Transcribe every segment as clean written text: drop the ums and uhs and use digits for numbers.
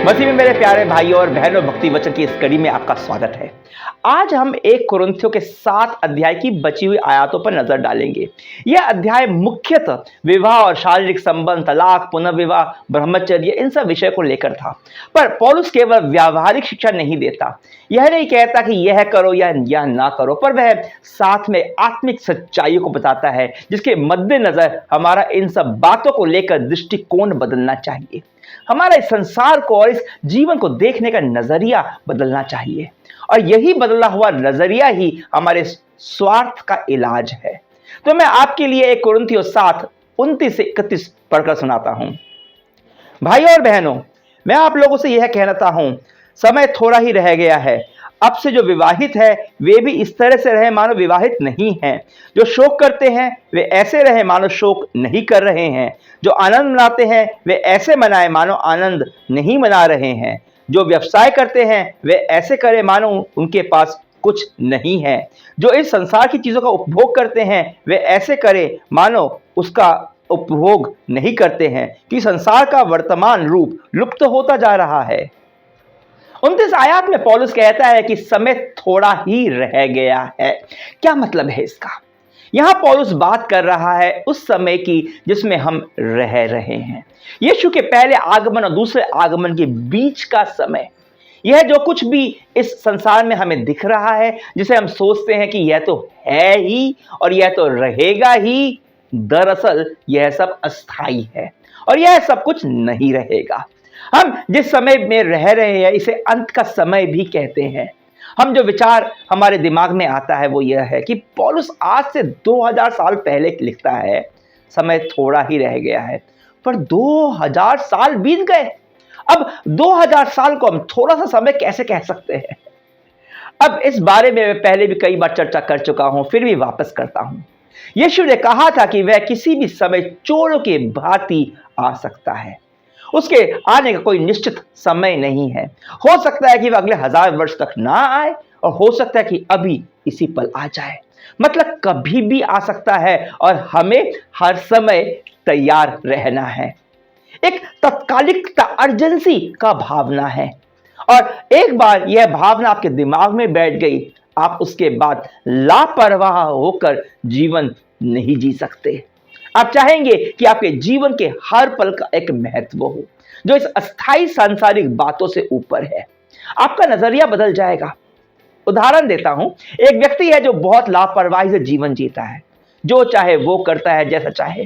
मसीह में मेरे प्यारे भाइयों और बहनों, भक्ति वचन की इस कड़ी में आपका स्वागत है। आज हम 1 कुरिन्थियों के 7 अध्याय की बची हुई आयतों पर नजर डालेंगे। यह अध्याय मुख्यतः विवाह और शारीरिक संबंध, तलाक, पुनर्विवाह, ब्रह्मचर्य, इन सब विषय को लेकर था। पर पौलुस केवल व्यावहारिक शिक्षा नहीं देता। यह नहीं कहता कि यह करो या ना करो, पर वह साथ में आत्मिक सच्चाइयों को बताता है जिसके मद्देनजर हमारा इन सब बातों को लेकर दृष्टिकोण बदलना चाहिए। हमारा इस संसार को और इस जीवन को देखने का नजरिया बदलना चाहिए, और यही बदला हुआ नजरिया ही हमारे स्वार्थ का इलाज है। तो मैं आपके लिए 1 कुरिन्थियों 7:29 से 31 पढ़कर सुनाता हूं। भाइयों और बहनों, मैं आप लोगों से यह कहता हूं, समय थोड़ा ही रह गया है। अब से जो विवाहित है वे भी इस तरह से रहे मानो विवाहित नहीं हैं। जो शोक करते हैं वे ऐसे रहे मानो शोक नहीं कर रहे हैं। जो आनंद मनाते हैं वे ऐसे मनाए मानो आनंद नहीं मना रहे हैं। जो व्यवसाय करते हैं वे ऐसे करे मानो उनके पास कुछ नहीं है। जो इस संसार की चीजों का उपभोग करते हैं वे ऐसे करे मानो उसका उपभोग नहीं करते हैं, कि संसार का वर्तमान रूप लुप्त होता जा रहा है। 29 आयत में पौलुस कहता है कि समय थोड़ा ही रह गया है। क्या मतलब है इसका? यहां पौलुस बात कर रहा है उस समय की जिसमें हम रह रहे हैं, यीशु के पहले आगमन और दूसरे आगमन के बीच का समय। यह जो कुछ भी इस संसार में हमें दिख रहा है, जिसे हम सोचते हैं कि यह तो है ही और यह तो रहेगा ही, दरअसल यह सब अस्थाई है और यह सब कुछ नहीं रहेगा। हम जिस समय में रह रहे हैं इसे अंत का समय भी कहते हैं। हम जो विचार हमारे दिमाग में आता है वो यह है कि पौलुस आज से 2000 साल पहले लिखता है समय थोड़ा ही रह गया है, पर 2000 साल बीत गए। अब 2000 साल को हम थोड़ा सा समय कैसे कह सकते हैं? अब इस बारे में मैं पहले भी कई बार चर्चा कर चुका हूं, फिर भी वापस करता हूं। यीशु ने कहा था कि वह किसी भी समय चोरों के भांति आ सकता है। उसके आने का कोई निश्चित समय नहीं है। हो सकता है कि वह अगले 1000 वर्ष तक ना आए और हो सकता है कि अभी इसी पल आ जाए। मतलब कभी भी आ सकता है और हमें हर समय तैयार रहना है। एक तत्कालिकता, अर्जेंसी का भावना है, और एक बार यह भावना आपके दिमाग में बैठ गई, आप उसके बाद लापरवाह होकर जीवन नहीं जी सकते। आप चाहेंगे कि आपके जीवन के हर पल का एक महत्व हो जो इस अस्थाई सांसारिक बातों से ऊपर है। आपका नजरिया बदल जाएगा। उदाहरण देता हूं, एक व्यक्ति है जो बहुत लापरवाही से जीवन जीता है, जो चाहे वो करता है, जैसा चाहे,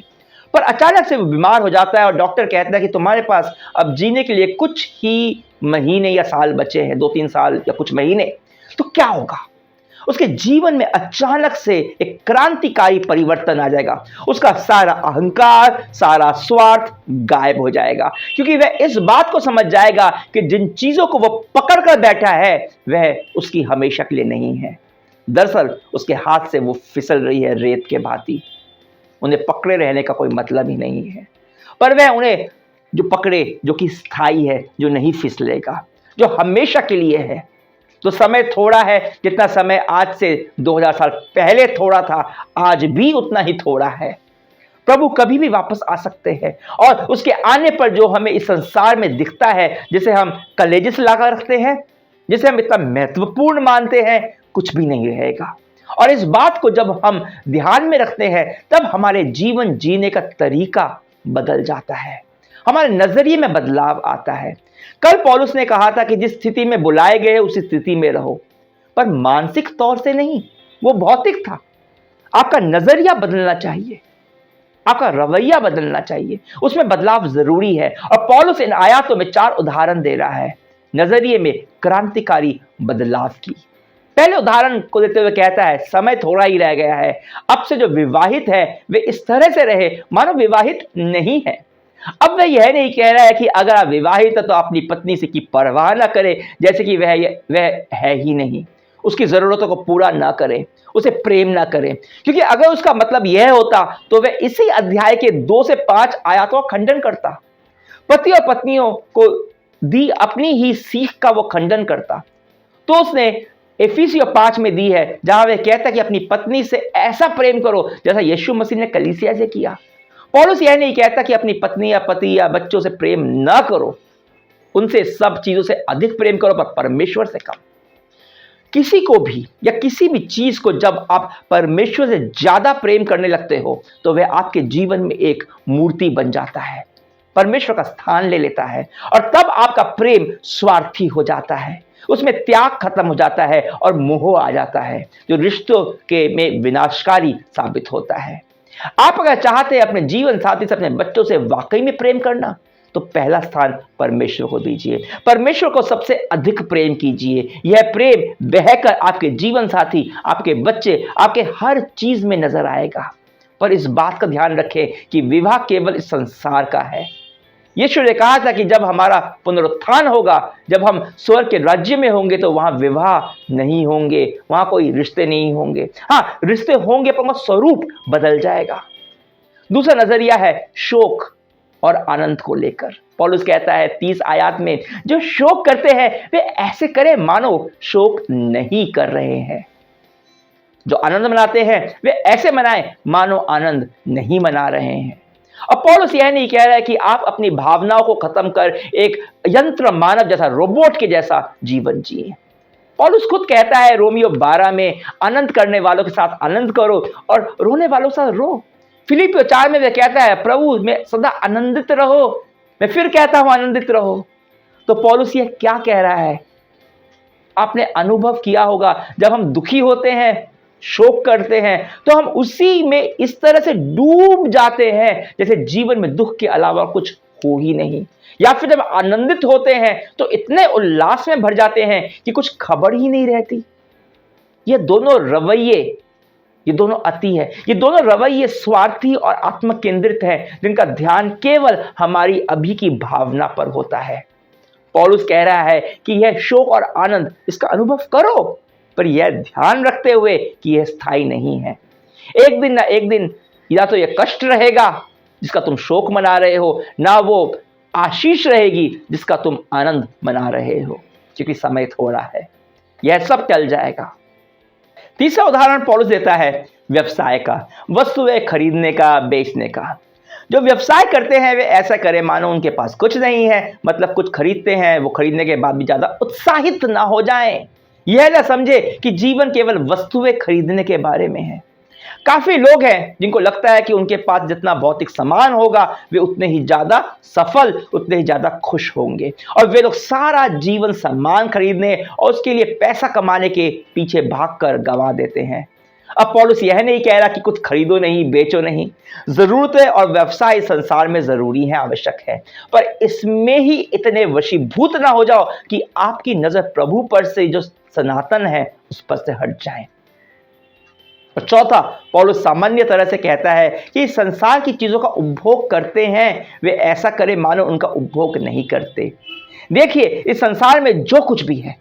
पर अचानक से वो बीमार हो जाता है और डॉक्टर कहता है कि तुम्हारे पास अब जीने के लिए कुछ ही महीने या साल बचे हैं, 2-3 साल या कुछ महीने। तो क्या होगा? उसके जीवन में अचानक से एक क्रांतिकारी परिवर्तन आ जाएगा। उसका सारा अहंकार, सारा स्वार्थ गायब हो जाएगा, क्योंकि वह इस बात को समझ जाएगा कि जिन चीजों को वह पकड़ कर बैठा है वह उसकी हमेशा के लिए नहीं है। दरअसल उसके हाथ से वो फिसल रही है रेत के भांति। उन्हें पकड़े रहने का कोई मतलब ही नहीं है, पर वह उन्हें जो पकड़े, जो कि स्थायी है, जो नहीं फिसलेगा, जो हमेशा के लिए है। तो समय थोड़ा है, जितना समय आज से 2000 साल पहले थोड़ा था, आज भी उतना ही थोड़ा है। प्रभु कभी भी वापस आ सकते हैं, और उसके आने पर जो हमें इस संसार में दिखता है, जिसे हम कलेजे से लगा रखते हैं, जिसे हम इतना महत्वपूर्ण मानते हैं, कुछ भी नहीं रहेगा। और इस बात को जब हम ध्यान में रखते हैं तब हमारे जीवन जीने का तरीका बदल जाता है, हमारे नजरिए में बदलाव आता है। कल पौलुस ने कहा था कि जिस स्थिति में बुलाए गए उस स्थिति में रहो, पर मानसिक तौर से नहीं, वो भौतिक था। आपका नजरिया बदलना चाहिए, आपका रवैया बदलना चाहिए, उसमें बदलाव जरूरी है। और पौलुस इन आयतों में 4 उदाहरण दे रहा है नजरिए में क्रांतिकारी बदलाव की। पहले उदाहरण को देते हुए कहता है समय थोड़ा ही रह गया है। अब से जो विवाहित है वे इस तरह से रहे मानो विवाहित नहीं है। अब वह यह नहीं कह रहा है कि अगर आप विवाहित है तो अपनी पत्नी से की परवाह ना करें, जैसे कि वह है ही नहीं, उसकी जरूरतों को पूरा ना करें, उसे प्रेम ना करें। क्योंकि अगर उसका मतलब यह होता तो वह इसी अध्याय के 2 से 5 आयतों का खंडन करता। पति और पत्नियों को दी अपनी ही सीख का वो खंडन करता। तो उसने इफिसियों 5 में दी है, जहां वह कहता है कि अपनी पत्नी से ऐसा प्रेम करो जैसा यीशु मसीह ने कलीसिया से किया। पौलुस यह नहीं कहता कि अपनी पत्नी या पति या बच्चों से प्रेम ना करो, उनसे सब चीजों से अधिक प्रेम करो, पर परमेश्वर से कम। किसी को भी या किसी भी चीज को जब आप परमेश्वर से ज्यादा प्रेम करने लगते हो तो वह आपके जीवन में एक मूर्ति बन जाता है, परमेश्वर का स्थान ले लेता है, और तब आपका प्रेम स्वार्थी हो जाता है, उसमें त्याग खत्म हो जाता है और मोह आ जाता है, जो रिश्तों के में विनाशकारी साबित होता है। आप अगर चाहते हैं अपने जीवन साथी से, अपने बच्चों से वाकई में प्रेम करना, तो पहला स्थान परमेश्वर को दीजिए, परमेश्वर को सबसे अधिक प्रेम कीजिए। यह प्रेम बहकर आपके जीवन साथी, आपके बच्चे, आपके हर चीज में नजर आएगा। पर इस बात का ध्यान रखें कि विवाह केवल इस संसार का है। यीशु ने कहा था कि जब हमारा पुनरुत्थान होगा, जब हम स्वर्ग के राज्य में होंगे, तो वहां विवाह नहीं होंगे, वहां कोई रिश्ते नहीं होंगे। हाँ, रिश्ते होंगे पर उनका स्वरूप बदल जाएगा। दूसरा नजरिया है शोक और आनंद को लेकर। पौलुस कहता है 30 आयत में, जो शोक करते हैं वे ऐसे करें मानो शोक नहीं कर रहे हैं, जो आनंद मनाते हैं वे ऐसे मनाएं मानो आनंद नहीं मना रहे हैं। अब पौलुस यह नहीं कह रहा है कि आप अपनी भावनाओं को खत्म कर एक यंत्र मानव जैसा, रोबोट के जैसा जीवन जिए। पौलुस खुद कहता है रोमियो 12 में, आनंद करने वालों के साथ आनंद करो और रोने वालों के साथ रो। फिलिपियो 4 में वह कहता है, प्रभु में सदा आनंदित रहो। मैं फिर कहता हूं आनंदित रहो। तो पौलुस यह क्या कह रहा है? आपने अनुभव किया होगा, जब हम दुखी होते हैं, शोक करते हैं, तो हम उसी में इस तरह से डूब जाते हैं जैसे जीवन में दुख के अलावा कुछ हो ही नहीं। या फिर जब आनंदित होते हैं तो इतने उल्लास में भर जाते हैं कि कुछ खबर ही नहीं रहती। ये दोनों रवैये, ये दोनों अति है, ये दोनों रवैये स्वार्थी और आत्म केंद्रित हैं, जिनका ध्यान केवल हमारी अभी की भावना पर होता है। पौलुस कह रहा है कि यह शोक और आनंद, इसका अनुभव करो, पर यह ध्यान रखते हुए कि यह स्थायी नहीं है। एक दिन ना एक दिन या तो यह कष्ट रहेगा जिसका तुम शोक मना रहे हो, ना वो आशीष रहेगी जिसका तुम आनंद मना रहे हो, क्योंकि समय थोड़ा है, यह सब टल जाएगा। तीसरा उदाहरण पौलुस देता है व्यवसाय का, वस्तुएं खरीदने का, बेचने का। जो व्यवसाय करते हैं वे ऐसा करें मानो उनके पास कुछ नहीं है, मतलब कुछ खरीदते हैं, वो खरीदने के बाद भी ज्यादा उत्साहित ना हो जाएं। यह ना समझे कि जीवन केवल वस्तुएं खरीदने के बारे में है। काफी लोग हैं जिनको लगता है कि उनके पास जितना भौतिक सामान होगा वे उतने ही ज्यादा सफल, उतने ही ज्यादा खुश होंगे, और वे लोग सारा जीवन सामान खरीदने और उसके लिए पैसा कमाने के पीछे भागकर गंवा देते हैं। अब पौलुस यह नहीं कह रहा कि कुछ खरीदो नहीं, बेचो नहीं। जरूरतें और व्यवसाय संसार में जरूरी है, आवश्यक है, पर इसमें ही इतने वशीभूत ना हो जाओ कि आपकी नजर प्रभु पर से, जो सनातन है, उस पर से हट जाए। और चौथा, पौलुस सामान्य तरह से कहता है कि संसार की चीजों का उपभोग करते हैं वे ऐसा करें मानो उनका उपभोग नहीं करते। देखिए, इस संसार में जो कुछ भी है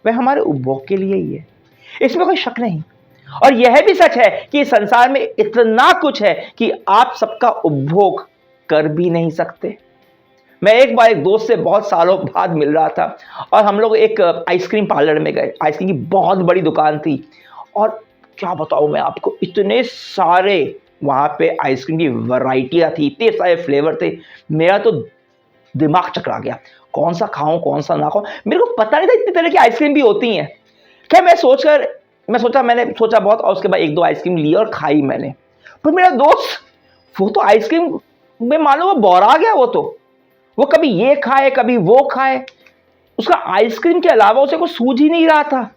वह हमारे उपभोग के लिए ही है, इसमें कोई शक नहीं। और यह भी सच है कि संसार में इतना कुछ है कि आप सबका उपभोग कर भी नहीं सकते। मैं एक बार एक दोस्त से बहुत सालों बाद मिल रहा था और हम लोग एक आइसक्रीम पार्लर में गए। आइसक्रीम की बहुत बड़ी दुकान थी और क्या बताऊं मैं आपको, इतने सारे वहां पे आइसक्रीम की वैरायटियां थी, इतने सारे फ्लेवर थे, मेरा तो दिमाग चकरा गया, कौन सा खाऊं कौन सा ना खाऊं। मेरे को पता नहीं था इतनी तरह की आइसक्रीम भी होती हैं। खैर मैंने सोचा बहुत, और उसके बाद एक दो आइसक्रीम ली और खाई मैंने। पर मेरा दोस्त, वो तो आइसक्रीम में मानो वो बौरा गया। वो कभी ये खाए कभी वो खाए, उसका आइसक्रीम के अलावा उसे कुछ सूझ ही नहीं रहा था।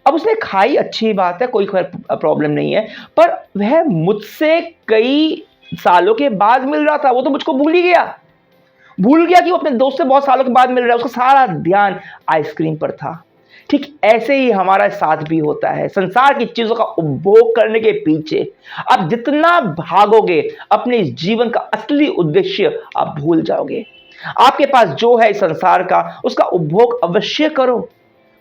अब उसने खाई, अच्छी बात है, कोई प्रॉब्लम नहीं है, पर वह मुझसे कई सालों के बाद मिल रहा था। वो तो मुझको भूल गया कि वो अपने दोस्त से बहुत सालों के बाद मिल रहा है। उसका सारा ध्यान आइसक्रीम पर था। ठीक ऐसे ही हमारा साथ भी होता है। संसार की चीजों का उपभोग करने के पीछे आप जितना भागोगे, अपने इस जीवन का असली उद्देश्य आप भूल जाओगे। आपके पास जो है इस संसार का, उसका उपभोग अवश्य करो,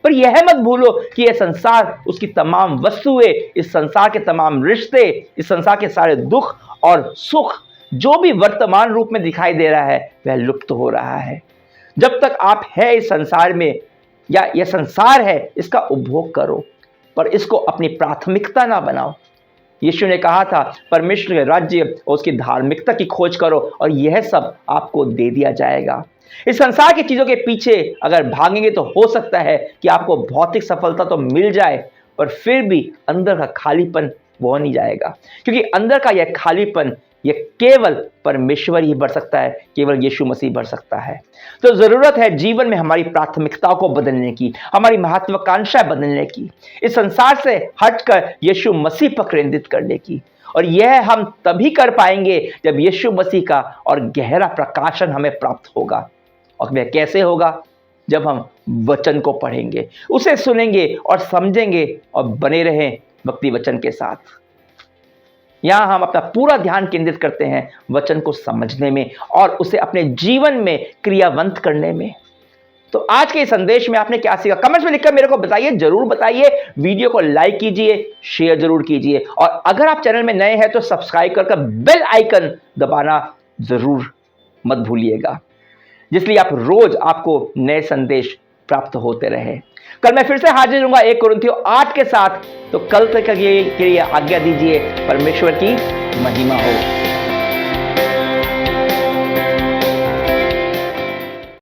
पर यह मत भूलो कि यह संसार, उसकी तमाम वस्तुएं, इस संसार के तमाम रिश्ते, इस संसार के सारे दुख और सुख जो भी वर्तमान रूप में दिखाई दे रहा है वह लुप्त हो रहा है। जब तक आप है इस संसार में, या यह संसार है, इसका उपभोग करो, पर इसको अपनी प्राथमिकता ना बनाओ। यीशु ने कहा था, परमेश्वर के राज्य और उसकी धार्मिकता की खोज करो और यह सब आपको दे दिया जाएगा। इस संसार की चीजों के पीछे अगर भागेंगे तो हो सकता है कि आपको भौतिक सफलता तो मिल जाए, पर फिर भी अंदर का खालीपन वो नहीं जाएगा, क्योंकि अंदर का यह खालीपन यह केवल परमेश्वर ही भर सकता है, केवल यीशु मसीह भर सकता है। तो जरूरत है जीवन में हमारी प्राथमिकताओं को बदलने की, हमारी महत्वाकांक्षा बदलने की, इस संसार से हटकर यीशु मसीह पर केंद्रित करने की। और यह हम तभी कर पाएंगे जब यीशु मसीह का और गहरा प्रकाशन हमें प्राप्त होगा। और वह कैसे होगा? जब हम वचन को पढ़ेंगे, उसे सुनेंगे और समझेंगे और बने रहें भक्ति वचन के साथ। यहां हम अपना पूरा ध्यान केंद्रित करते हैं वचन को समझने में और उसे अपने जीवन में क्रियावंत करने में। तो आज के इस संदेश में आपने क्या सीखा? कमेंट्स में लिखकर मेरे को बताइए, जरूर बताइए। वीडियो को लाइक कीजिए, शेयर जरूर कीजिए, और अगर आप चैनल में नए हैं तो सब्सक्राइब कर बेल आइकन दबाना जरूर मत भूलिएगा, जिसलिए आपको नए संदेश प्राप्त होते रहे। कल मैं फिर से हाजिर हूंगा 1 कुरिन्थियों 8 के साथ। तो कल तक के लिए आज्ञा दीजिए। परमेश्वर की महिमा हो।